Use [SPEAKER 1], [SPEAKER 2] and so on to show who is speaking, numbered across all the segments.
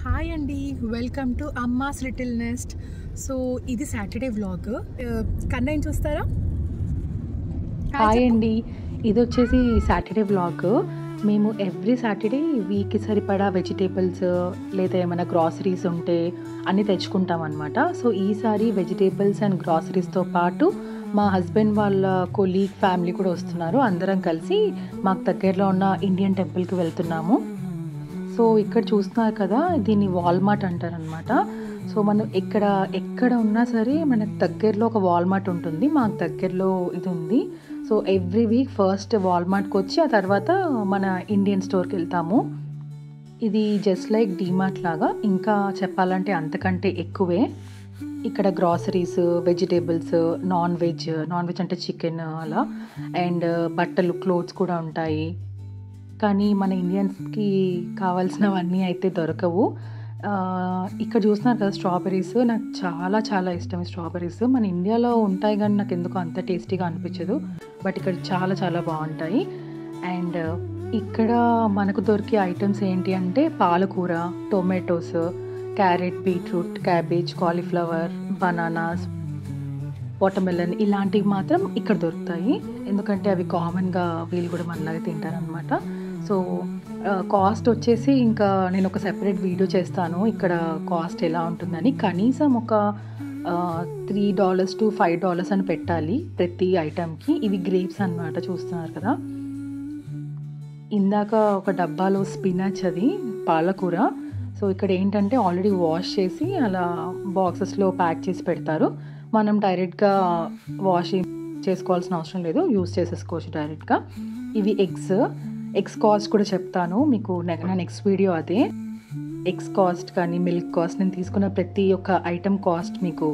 [SPEAKER 1] Hi అండి, welcome to Amma's little nest. So ఇది Saturday vlog. కన్నయ్యని చూస్తారా?
[SPEAKER 2] హాయ్ అండి, ఇది వచ్చేసి సాటర్డే వ్లాగ్. మేము ఎవ్రీ సాటర్డే వీక్కి సరిపడా వెజిటేబుల్స్ లేదా ఏమైనా గ్రాసరీస్ ఉంటే అన్నీ తెచ్చుకుంటాం అనమాట. సో ఈసారి వెజిటేబుల్స్ అండ్ గ్రాసరీస్తో పాటు మా హస్బెండ్ వాళ్ళ కొలీగ్ ఫ్యామిలీ కూడా వస్తున్నారు. అందరం కలిసి మాకు దగ్గరలో ఉన్న ఇండియన్ టెంపుల్కి వెళ్తున్నాము. సో ఇక్కడ చూస్తున్నారు కదా, దీన్ని వాల్మార్ట్ అంటారనమాట. సో మనం ఎక్కడ ఉన్నా సరే మనకు దగ్గరలో ఒక వాల్మార్ట్ ఉంటుంది. మాకు దగ్గరలో ఇది ఉంది. సో ఎవ్రీ వీక్ ఫస్ట్ వాల్మార్ట్కి వచ్చి ఆ తర్వాత మన ఇండియన్ స్టోర్కి వెళ్తాము. ఇది జస్ట్ లైక్ డీమార్ట్ లాగా, ఇంకా చెప్పాలంటే అంతకంటే ఎక్కువే. ఇక్కడ గ్రాసరీస్, వెజిటేబుల్స్, నాన్ వెజ్ అంటే చికెన్ అలా, అండ్ బట్టలు, క్లోత్స్ కూడా ఉంటాయి. కానీ మన ఇండియన్స్కి కావాల్సినవన్నీ అయితే దొరకవు. ఇక్కడ చూస్తున్నారు కదా స్ట్రాబెర్రీస్, నాకు చాలా చాలా ఇష్టం. స్ట్రాబెర్రీస్ మన ఇండియాలో ఉంటాయి కానీ నాకు ఎందుకు అంత టేస్టీగా అనిపించదు, బట్ ఇక్కడ చాలా చాలా బాగుంటాయి. అండ్ ఇక్కడ మనకు దొరికే ఐటమ్స్ ఏంటి అంటే పాలకూర, tomatoes, carrot, beetroot, cabbage, cauliflower, bananas, watermelon ఇలాంటివి మాత్రం ఇక్కడ దొరుకుతాయి. ఎందుకంటే అవి కామన్గా వీళ్ళు కూడా మనలాగా తింటారనమాట. సో కాస్ట్ వచ్చేసి ఇంకా నేను ఒక సెపరేట్ వీడియో చేస్తాను ఇక్కడ కాస్ట్ ఎలా ఉంటుందని. కనీసం ఒక $3 to $5 అని పెట్టాలి ప్రతి ఐటమ్కి. ఇవి గ్రేప్స్ అన్నమాట, చూస్తున్నారు కదా. ఇందాక ఒక డబ్బాలో స్పినాచ్, అది పాలకూర. సో ఇక్కడ ఏంటంటే ఆల్రెడీ వాష్ చేసి అలా బాక్సెస్లో ప్యాక్ చేసి పెడతారు. మనం డైరెక్ట్గా వాష్ చేసుకోవాల్సిన అవసరం లేదు, యూస్ చేసేసుకోవచ్చు డైరెక్ట్గా. ఇవి ఎగ్స్ కాస్ట్ కూడా చెప్తాను మీకు నా నెక్స్ట్ వీడియో. అదే ఎగ్స్ కాస్ట్ కానీ మిల్క్ కాస్ట్, నేను తీసుకున్న ప్రతి ఒక్క ఐటమ్ కాస్ట్ మీకు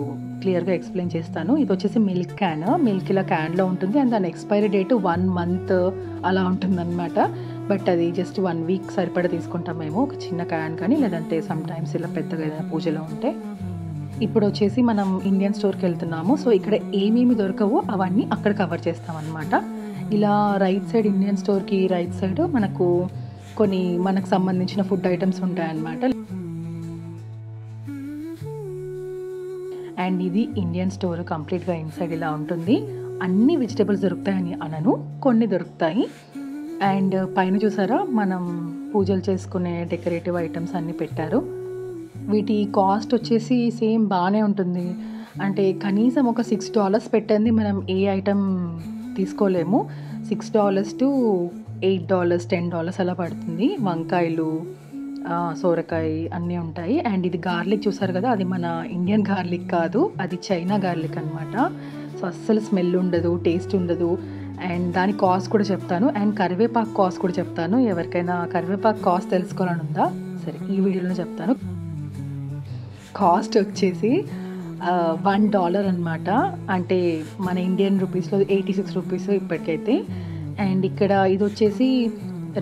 [SPEAKER 2] క్లియర్గా ఎక్స్ప్లెయిన్ చేస్తాను. ఇది వచ్చేసి మిల్క్ క్యాన్. మిల్క్ ఇలా క్యాన్లో ఉంటుంది అండ్ దాని ఎక్స్పైరీ డేట్ 1 month అలా ఉంటుందన్నమాట. బట్ అది జస్ట్ 1 week సరిపడా తీసుకుంటాం మేము, ఒక చిన్న క్యాన్ కానీ, లేదంటే సమ్ టైమ్స్ ఇలా పెద్దగా ఏదైనా పూజలో ఉంటే. ఇప్పుడు వచ్చేసి మనం ఇండియన్ స్టోర్కి వెళ్తున్నాము. సో ఇక్కడ ఏమేమి దొరకవో అవన్నీ అక్కడ కవర్ చేస్తామన్నమాట. ఇలా రైట్ సైడ్ ఇండియన్ స్టోర్కి రైట్ సైడ్ మనకు సంబంధించిన ఫుడ్ ఐటమ్స్ ఉంటాయన్నమాట. అండ్ ఇది ఇండియన్ స్టోర్ కంప్లీట్గా ఇన్సైడ్ ఇలా ఉంటుంది. అన్ని వెజిటేబుల్స్ దొరుకుతాయని అనను, కొన్ని దొరుకుతాయి. అండ్ పైన చూసారా, మనం పూజలు చేసుకునే డెకరేటివ్ ఐటమ్స్ అన్నీ పెట్టారు. వీటి కాస్ట్ వచ్చేసి సేమ్ బాగానే ఉంటుంది. అంటే కనీసం ఒక $6 పెట్టండి మనం ఏ ఐటమ్ తీసుకోలేము. $6 to $8, $10 అలా పడుతుంది. వంకాయలు, సోరకాయ అన్నీ ఉంటాయి. అండ్ ఇది గార్లిక్ చూసారు కదా, అది మన ఇండియన్ గార్లిక్ కాదు, అది చైనా గార్లిక్ అనమాట. సో అస్సలు స్మెల్ ఉండదు, టేస్ట్ ఉండదు. అండ్ దాని కాస్ట్ కూడా చెప్తాను. అండ్ కరివేపాకు కాస్ట్ కూడా చెప్తాను. ఎవరికైనా కరివేపాకు కాస్ట్ తెలుసుకోవాలని ఉందా, సరే ఈ వీడియోలో చెప్తాను. కాస్ట్ వచ్చేసి $1 అనమాట. అంటే మన ఇండియన్ రూపీస్లో 86 రూపీస్ ఇప్పటికైతే. అండ్ ఇక్కడ ఇది వచ్చేసి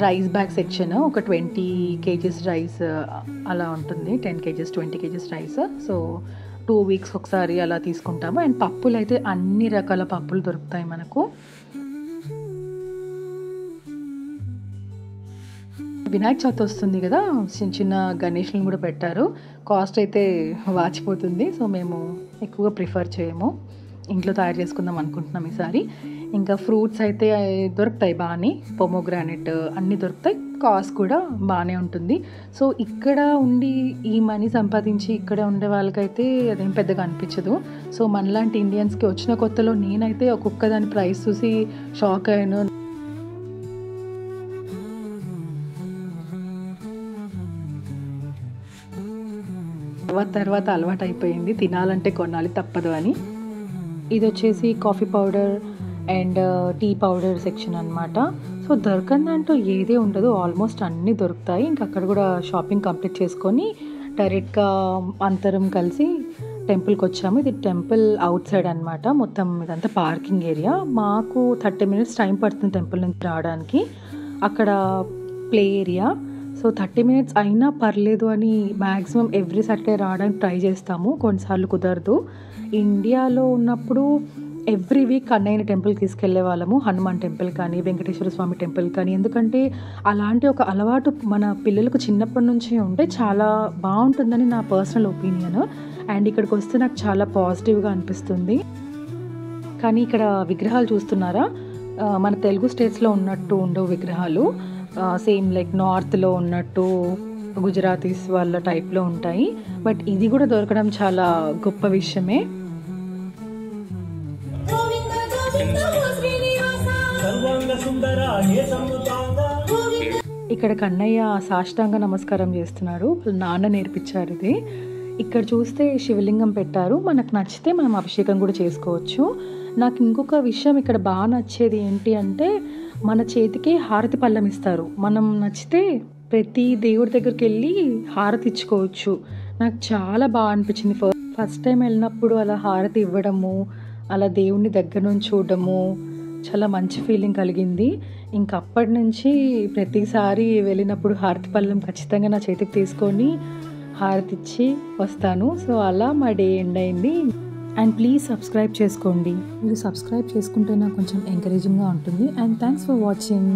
[SPEAKER 2] రైస్ బ్యాగ్ సెక్షన్. ఒక 20 kgs రైస్ అలా ఉంటుంది, 10 kgs 20 kgs rice. So 2 weeks ఒకసారి అలా తీసుకుంటాము. అండ్ పప్పులు అయితే అన్ని రకాల పప్పులు దొరుకుతాయి మనకు. వినాయక చవితి వస్తుంది కదా, చిన్న చిన్న గణేష్లను కూడా పెట్టారు. కాస్ట్ అయితే వాచిపోతుంది. సో మేము ఎక్కువగా ప్రిఫర్ చేయము, ఇంట్లో తయారు చేసుకుందాం అనుకుంటున్నాం ఈసారి. ఇంకా ఫ్రూట్స్ అయితే దొరుకుతాయి బాగానే, పొమోగ్రానెట్ అన్నీ దొరుకుతాయి. కాస్ట్ కూడా బాగానే ఉంటుంది. సో ఇక్కడ ఉండి ఈ మనీ సంపాదించి ఇక్కడ ఉండే వాళ్ళకైతే అదేం పెద్దగా అనిపించదు. సో మనలాంటి ఇండియన్స్కి వచ్చిన కొత్తలో నేనైతే ఒక్కొక్క దాని ప్రైస్ చూసి షాక్ అయ్యాను. తర్వాత అలవాటు అయిపోయింది, తినాలంటే కొనాలి తప్పదు అని. ఇది వచ్చేసి coffee powder and tea powder section అనమాట. సో దొరకందంటూ ఏదే ఉండదు, ఆల్మోస్ట్ అన్నీ దొరుకుతాయి. ఇంకా అక్కడ కూడా షాపింగ్ కంప్లీట్ చేసుకొని డైరెక్ట్గా అందరం కలిసి టెంపుల్కి వచ్చాము. ఇది టెంపుల్ అవుట్ సైడ్ అనమాట. మొత్తం ఇదంతా పార్కింగ్ ఏరియా. మాకు 30 minutes టైం పడుతుంది టెంపుల్ నుంచి రావడానికి. అక్కడ ప్లే ఏరియా. సో 30 minutes అయినా పర్లేదు అని మ్యాక్సిమం ఎవ్రీ సాటర్డే రావడానికి ట్రై చేస్తాము. కొన్నిసార్లు కుదరదు. ఇండియాలో ఉన్నప్పుడు ఎవ్రీ వీక్ కన్నయ్యని టెంపుల్కి తీసుకెళ్లే వాళ్ళము, హనుమాన్ టెంపుల్ కానీ వెంకటేశ్వర స్వామి టెంపుల్ కానీ. ఎందుకంటే అలాంటి ఒక అలవాటు మన పిల్లలకు చిన్నప్పటి నుంచి ఉంటే చాలా బాగుంటుందని నా పర్సనల్ ఒపీనియన్. అండ్ ఇక్కడికి వస్తే నాకు చాలా పాజిటివ్గా అనిపిస్తుంది. కానీ ఇక్కడ విగ్రహాలు చూస్తున్నారా, మన తెలుగు స్టేట్స్లో ఉన్నట్టు ఉండవు విగ్రహాలు. సేమ్ లైక్ నార్త్లో ఉన్నట్టు గుజరాతీస్ వాళ్ళ టైప్లో ఉంటాయి. బట్ ఇది కూడా దొరకడం చాలా గొప్ప విషయమే. ఇక్కడ కన్నయ్య సాష్టాంగ నమస్కారం చేస్తున్నాడు, నాన్న నేర్పించారు ఇది. ఇక్కడ చూస్తే శివలింగం పెట్టారు, మనకు నచ్చితే మనం అభిషేకం కూడా చేసుకోవచ్చు. నాకు ఇంకొక విషయం ఇక్కడ బాగా నచ్చేది ఏంటి అంటే, మన చేతికి హారతి పళ్ళెం ఇస్తారు. మనం నచ్చితే ప్రతి దేవుడి దగ్గరికి వెళ్ళి హారతి ఇచ్చుకోవచ్చు. నాకు చాలా బాగా అనిపించింది. ఫస్ట్ టైం వెళ్ళినప్పుడు అలా హారతి ఇవ్వడము, అలా దేవుడిని దగ్గర నుంచి చూడడము చాలా మంచి ఫీలింగ్ కలిగింది. ఇంకా అప్పటి నుంచి ప్రతిసారి వెళ్ళినప్పుడు హారతి పళ్ళెం ఖచ్చితంగా నా చేతికి తీసుకొని హారతి ఇచ్చి వస్తాను. సో అలా మా డే ఎండ్ అయింది. అండ్ ప్లీజ్ సబ్స్క్రైబ్ చేసుకోండి. మీరు సబ్స్క్రైబ్ చేసుకుంటే నాకు కొంచెం ఎంకరేజింగ్గా ఉంటుంది. And thanks for watching.